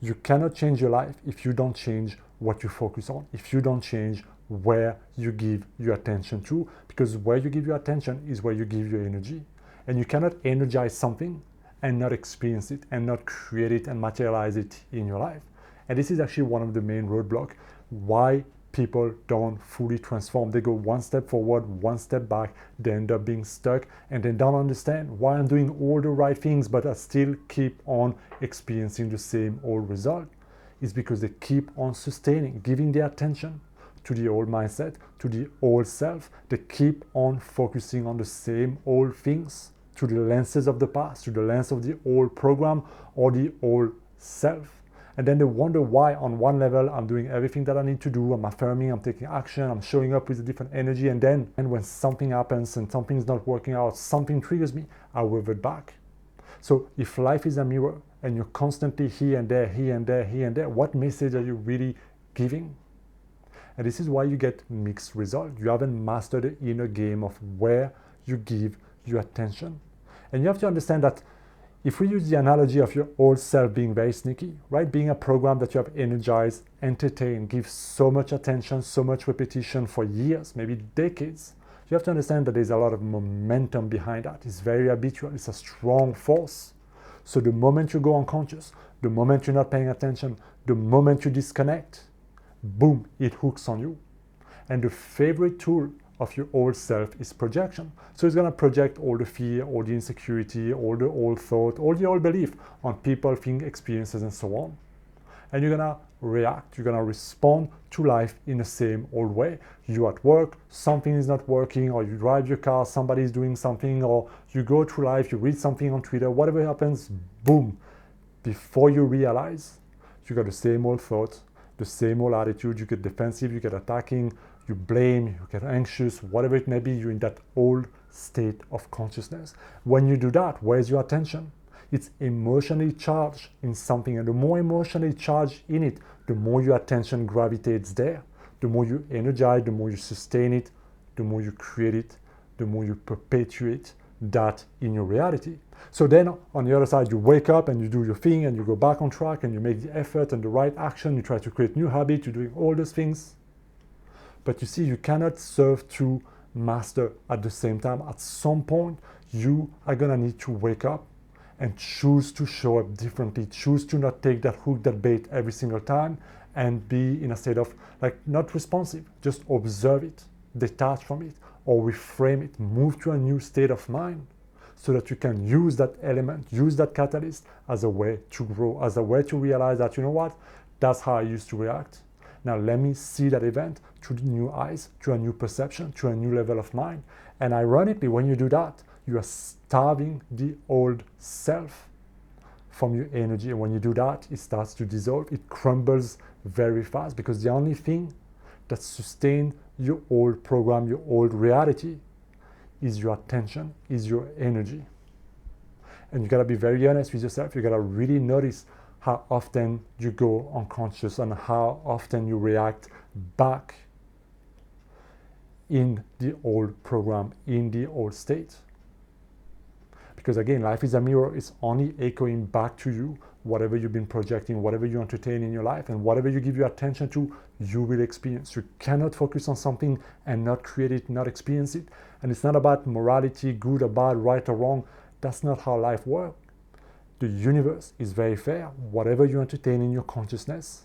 You cannot change your life if you don't change what you focus on, if you don't change where you give your attention to, because where you give your attention is where you give your energy. And you cannot energize something and not experience it and not create it and materialize it in your life. And this is actually one of the main roadblocks why people don't fully transform. They go one step forward, one step back, they end up being stuck, and they don't understand why I'm doing all the right things but I still keep on experiencing the same old result. It's because they keep on sustaining, giving their attention to the old mindset, to the old self. They keep on focusing on the same old things, to the lenses of the past, to the lens of the old program or the old self. And then they wonder why on one level I'm doing everything that I need to do, I'm affirming, I'm taking action, I'm showing up with a different energy, and then when something happens and something's not working out, something triggers me, I revert back. So if life is a mirror and you're constantly here and there, here and there, here and there, what message are you really giving? And this is why you get mixed results. You haven't mastered the inner game of where you give your attention. And you have to understand that if we use the analogy of your old self being very sneaky, right? Being a program that you have energized, entertained, give so much attention, so much repetition for years, maybe decades, you have to understand that there's a lot of momentum behind that. It's very habitual, it's a strong force. So the moment you go unconscious, the moment you're not paying attention, the moment you disconnect, boom, it hooks on you. And the favorite tool of your old self is projection. So it's going to project all the fear, all the insecurity, all the old thought, all the old belief on people, things, experiences, and so on. And you're going to react, you're going to respond to life in the same old way. You at work, something is not working, or you drive your car, somebody is doing something, or you go through life, you read something on Twitter, whatever happens, boom. Before you realize, you got the same old thought, the same old attitude, you get defensive, you get attacking, you blame, you get anxious, whatever it may be, you're in that old state of consciousness. When you do that, where's your attention? It's emotionally charged in something, and the more emotionally charged in it, the more your attention gravitates there. The more you energize, the more you sustain it, the more you create it, the more you perpetuate that in your reality. So then on the other side, you wake up and you do your thing and you go back on track and you make the effort and the right action, you try to create new habits, you're doing all those things. But you see, you cannot serve to master at the same time. At some point, you are gonna need to wake up and choose to show up differently, choose to not take that hook, that bait every single time, and be in a state of like not responsive, just observe it, detach from it, or reframe it, move to a new state of mind so that you can use that element, use that catalyst as a way to grow, as a way to realize that, you know what, that's how I used to react. Now let me see that event through new eyes, through a new perception, through a new level of mind. And ironically, when you do that, you are starving the old self from your energy. And when you do that, it starts to dissolve. It crumbles very fast, because the only thing that sustains your old program, your old reality, is your attention, is your energy. And you gotta be very honest with yourself. You gotta really notice how often you go unconscious and how often you react back in the old program, in the old state. Because again, life is a mirror. It's only echoing back to you whatever you've been projecting, whatever you entertain in your life, and whatever you give your attention to, you will experience. You cannot focus on something and not create it, not experience it. And it's not about morality, good or bad, right or wrong. That's not how life works. The universe is very fair. Whatever you entertain in your consciousness,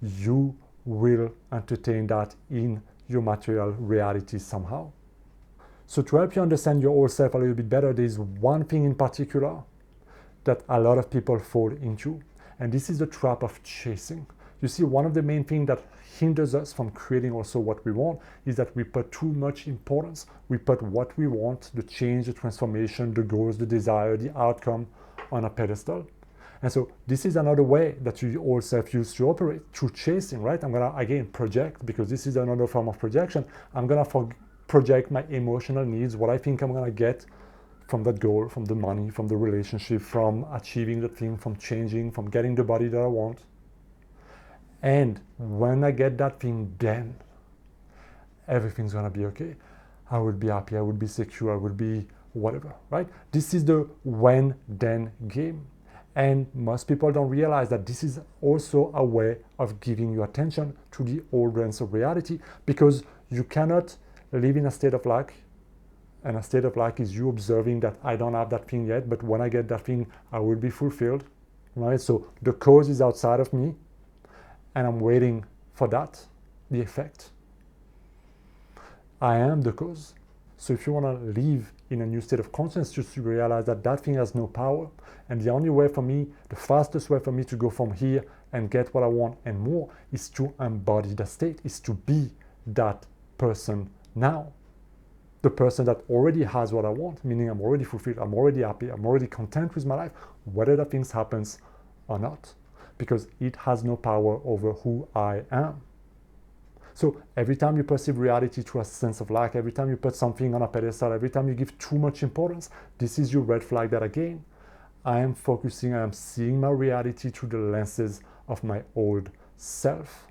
you will entertain that in your material reality somehow. So to help you understand your old self a little bit better, there is one thing in particular that a lot of people fall into, and this is the trap of chasing. You see, one of the main things that hinders us from creating also what we want is that we put too much importance. We put what we want, the change, the transformation, the goals, the desire, the outcome on a pedestal. And so this is another way that your old self used to operate, through chasing, right? I'm gonna, again, project, because this is another form of projection. I'm gonna project my emotional needs, what I think I'm gonna get from that goal, from the money, from the relationship, from achieving the thing, from changing, from getting the body that I want. And when I get that thing, then everything's gonna be okay. I will be happy, I will be secure, I will be whatever, right? This is the when-then game. And most people don't realize that this is also a way of giving your attention to the old realms of reality, because you cannot live in a state of lack. And a state of lack is you observing that I don't have that thing yet, but when I get that thing, I will be fulfilled, right? So the cause is outside of me, and I'm waiting for that, the effect. I am the cause. So if you want to live in a new state of consciousness, just to realize that that thing has no power, and the only way for me, the fastest way for me to go from here and get what I want and more, is to embody the state, is to be that person now. The person that already has what I want, meaning I'm already fulfilled, I'm already happy, I'm already content with my life, whether the things happens or not, because it has no power over who I am. So every time you perceive reality through a sense of lack, every time you put something on a pedestal, every time you give too much importance, this is your red flag that again, I am focusing, I am seeing my reality through the lenses of my old self.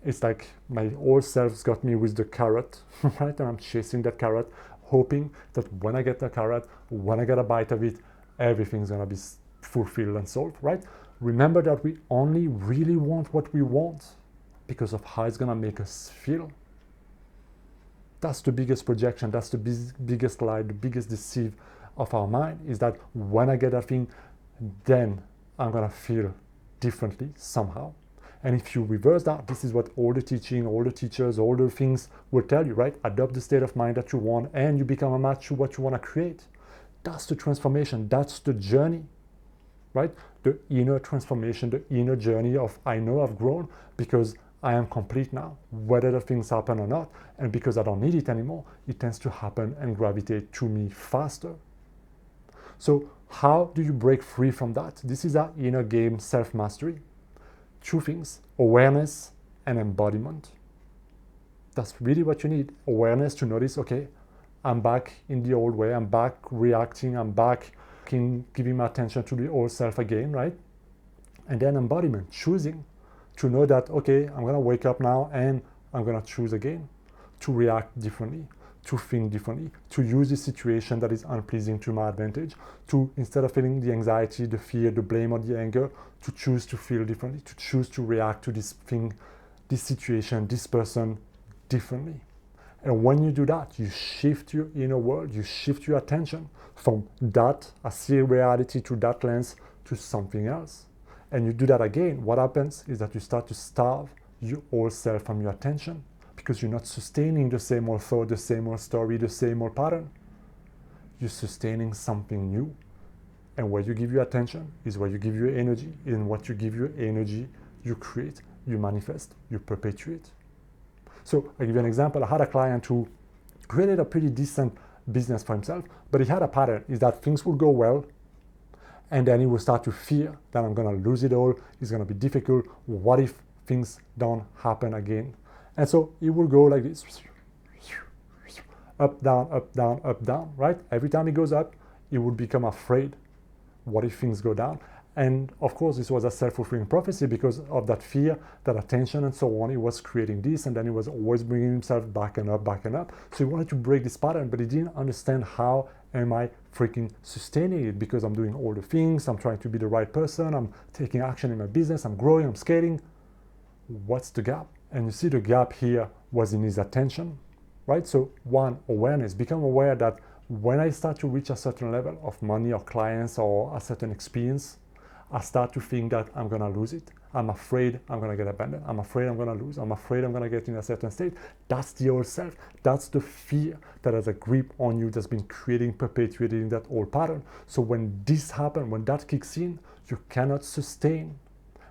It's like my old self's got me with the carrot, right? And I'm chasing that carrot, hoping that when I get the carrot, when I get a bite of it, everything's gonna be fulfilled and solved, right? Remember that we only really want what we want because of how it's gonna make us feel. That's the biggest projection, that's the biggest lie, the biggest deceive of our mind, is that when I get that thing, then I'm gonna feel differently somehow. And if you reverse that, this is what all the teaching, all the teachers, all the things will tell you, right? Adopt the state of mind that you want, and you become a match to what you want to create. That's the transformation, that's the journey, right? The inner transformation, the inner journey of I know I've grown because I am complete now, whether the things happen or not. And because I don't need it anymore, it tends to happen and gravitate to me faster. So how do you break free from that? This is our inner game, self-mastery. Two things: awareness and embodiment. That's really what you need. Awareness to notice, okay, I'm back in the old way, I'm back reacting, I'm back giving my attention to the old self again, right? And then embodiment, choosing to know that, okay, I'm gonna wake up now and I'm gonna choose again to react differently, to think differently, to use this situation that is unpleasing to my advantage, to, instead of feeling the anxiety, the fear, the blame, or the anger, to choose to feel differently, to choose to react to this thing, this situation, this person differently. And when you do that, you shift your inner world, you shift your attention from that, I see reality through that lens, to something else. And you do that again, what happens is that you start to starve your old self from your attention, because you're not sustaining the same old thought, the same old story, the same old pattern. You're sustaining something new. And where you give your attention is where you give your energy. And what you give your energy, you create, you manifest, you perpetuate. So I'll give you an example. I had a client who created a pretty decent business for himself, but he had a pattern, is that things would go well, and then he would start to fear that I'm gonna lose it all, it's gonna be difficult, what if things don't happen again? And so it will go like this, up, down, up, down, up, down, right? Every time it goes up, it would become afraid. What if things go down? And of course, this was a self-fulfilling prophecy because of that fear, that attention, and so on. He was creating this, and then he was always bringing himself back and up, back and up. So he wanted to break this pattern, but he didn't understand how am I freaking sustaining it, because I'm doing all the things, I'm trying to be the right person, I'm taking action in my business, I'm growing, I'm scaling. What's the gap? And you see the gap here was in his attention, right? So one, awareness. Become aware that when I start to reach a certain level of money or clients or a certain experience, I start to think that I'm gonna lose it. I'm afraid I'm gonna get abandoned. I'm afraid I'm gonna lose. I'm afraid I'm gonna get in a certain state. That's the old self. That's the fear that has a grip on you, that's been creating, perpetuating that old pattern. So when this happens, when that kicks in, you cannot sustain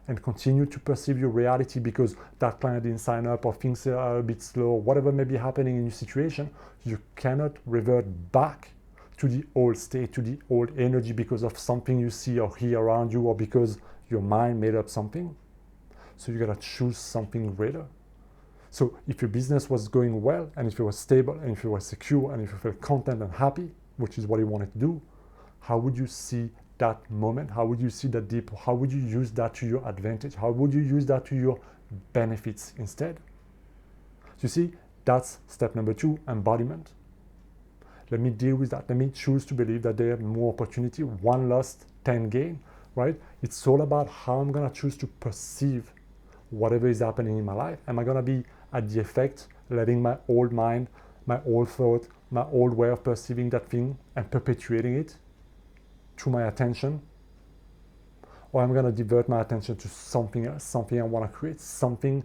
and continue to perceive your reality because that client didn't sign up, or things are a bit slow, whatever may be happening in your situation. You cannot revert back to the old state, to the old energy because of something you see or hear around you, or because your mind made up something. So you gotta choose something greater. So if your business was going well, and if it was stable, and if it was secure, and if you felt content and happy, which is what you wanted to do, how would you see that moment? How would you see that deep? How would you use that to your advantage? How would you use that to your benefits instead? So you see, that's step number 2, embodiment. Let me deal with that. Let me choose to believe that there are more opportunity. One lost 10 gain, right? It's all about how I'm going to choose to perceive whatever is happening in my life. Am I going to be at the effect, letting my old mind, my old thought, my old way of perceiving that thing and perpetuating it to my attention? Or I'm going to divert my attention to something else, something I want to create, something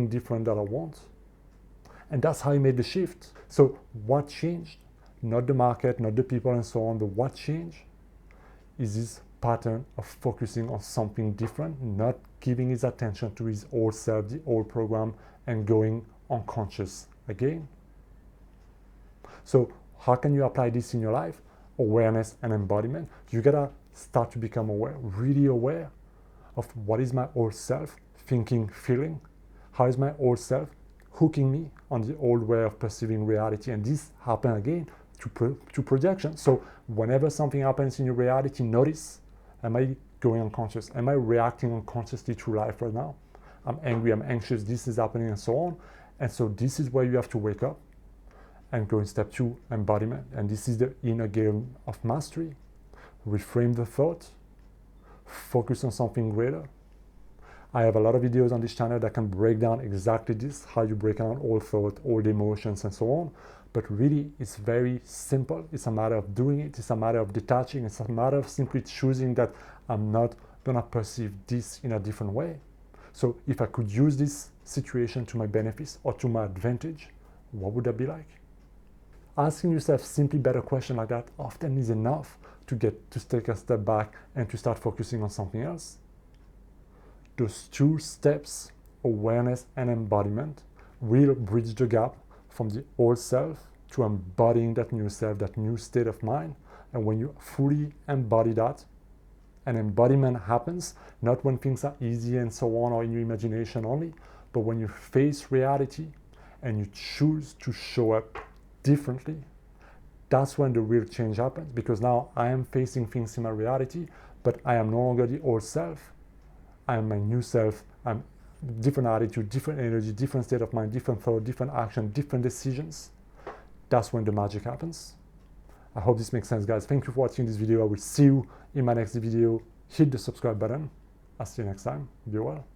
different that I want. And that's how I made the shift. So what changed? Not the market, not the people and so on, but what changed is this pattern of focusing on something different, not giving his attention to his old self, the old program, and going unconscious again. So how can you apply this in your life? Awareness and embodiment. You gotta start to become aware, really aware of what is my old self thinking, feeling. How is my old self hooking me on the old way of perceiving reality? And this happens again to projection. So whenever something happens in your reality, notice, am I going unconscious? Am I reacting unconsciously to life right now? I'm angry, I'm anxious, this is happening and so on. And so this is where you have to wake up and go in step 2, embodiment. And this is the inner game of mastery. Reframe the thought, focus on something greater. I have a lot of videos on this channel that can break down exactly this, how you break down all thought, all the emotions and so on. But really, it's very simple. It's a matter of doing it. It's a matter of detaching. It's a matter of simply choosing that I'm not gonna perceive this in a different way. So if I could use this situation to my benefits or to my advantage, what would that be like? Asking yourself simply better questions like that often is enough to take a step back and to start focusing on something else. Those 2 steps, awareness and embodiment, will bridge the gap from the old self to embodying that new self, that new state of mind. And when you fully embody that, and embodiment happens not when things are easy and so on or in your imagination only, but when you face reality and you choose to show up differently, that's when the real change happens. Because now I am facing things in my reality, but I am no longer the old self. I am my new self. I'm different attitude, different energy, different state of mind, different thought, different action, different decisions. That's when the magic happens. I hope this makes sense, guys. Thank you for watching this video. I will see you in my next video. Hit the subscribe button. I'll see you next time. Be well.